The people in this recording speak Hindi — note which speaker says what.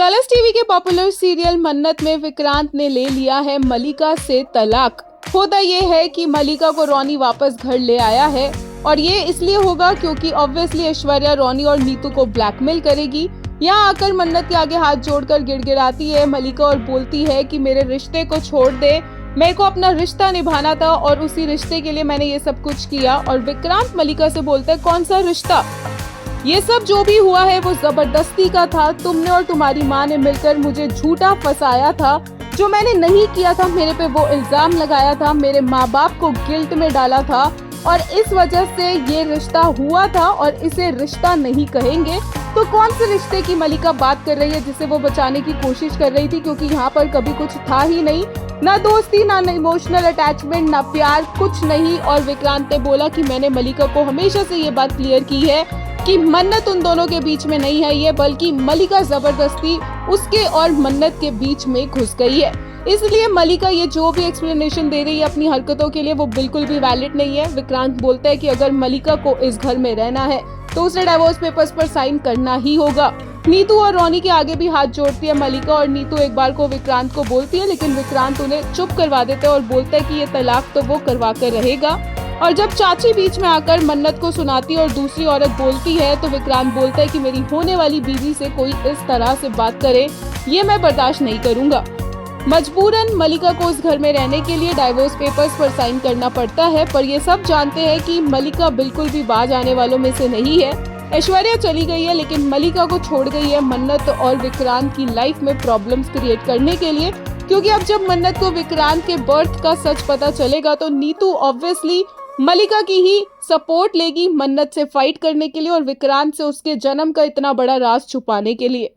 Speaker 1: कलर्स टीवी के पॉपुलर सीरियल मन्नत में विक्रांत ने ले लिया है मलिका से तलाक। होता ये है कि मलिका को रोनी वापस घर ले आया है और ये इसलिए होगा क्योंकि ऑब्वियसली ऐश्वर्या रोनी और नीतू को ब्लैकमेल करेगी। यहाँ आकर मन्नत के आगे हाथ जोड़कर गिड़गिड़ाती है मलिका और बोलती है कि मेरे रिश्ते को छोड़ दे, मेरे को अपना रिश्ता निभाना था और उसी रिश्ते के लिए मैंने ये सब कुछ किया। और विक्रांत मलिका से बोलता है कौन सा रिश्ता, ये सब जो भी हुआ है वो जबरदस्ती का था। तुमने और तुम्हारी माँ ने मिलकर मुझे झूठा फंसाया था, जो मैंने नहीं किया था। मेरे पे वो इल्जाम लगाया था, मेरे माँ बाप को गिल्ट में डाला था और इस वजह से ये रिश्ता हुआ था और इसे रिश्ता नहीं कहेंगे। तो कौन से रिश्ते की मलिका बात कर रही है जिसे वो बचाने की कोशिश कर रही थी, क्योंकि यहाँ पर कभी कुछ था ही नहीं, ना दोस्ती, ना इमोशनल अटैचमेंट, ना प्यार, कुछ नहीं। और विक्रांत ने बोला कि मैंने मलिका को हमेशा से ये बात क्लियर की है कि मन्नत उन दोनों के बीच में नहीं है, ये बल्कि मलिका जबरदस्ती उसके और मन्नत के बीच में घुस गई है। इसलिए मलिका ये जो भी एक्सप्लेनेशन दे रही है अपनी हरकतों के लिए वो बिल्कुल भी वैलिड नहीं है। विक्रांत बोलता है कि अगर मलिका को इस घर में रहना है तो उसे डिवोर्स पेपर्स पर साइन करना ही होगा। नीतू और रोनी के आगे भी हाथ जोड़ती है मलिका और नीतू एक बार को विक्रांत को बोलती है, लेकिन विक्रांत उन्हें चुप करवा देता है और बोलता है कि ये तलाक तो वो करवा कर रहेगा। और जब चाची बीच में आकर मन्नत को सुनाती है और दूसरी औरत बोलती है तो विक्रांत बोलता है कि मेरी होने वाली बीवी से कोई इस तरह से बात करे, ये मैं बर्दाश्त नहीं करूंगा। मजबूरन मलिका को उस घर में रहने के लिए डाइवोर्स पेपर्स पर साइन करना पड़ता है, पर ये सब जानते हैं कि मलिका बिल्कुल भी बाज आने वालों में से नहीं है। ऐश्वर्या चली गई है लेकिन मलिका को छोड़ गई है मन्नत और विक्रांत की लाइफ में प्रॉब्लम्स क्रिएट करने के लिए, क्योंकि अब जब मन्नत को विक्रांत के बर्थ का सच पता चलेगा तो नीतू ऑब्वियसली मलिका की ही सपोर्ट लेगी मन्नत से फाइट करने के लिए और विक्रांत से उसके जन्म का इतना बड़ा राज छुपाने के लिए।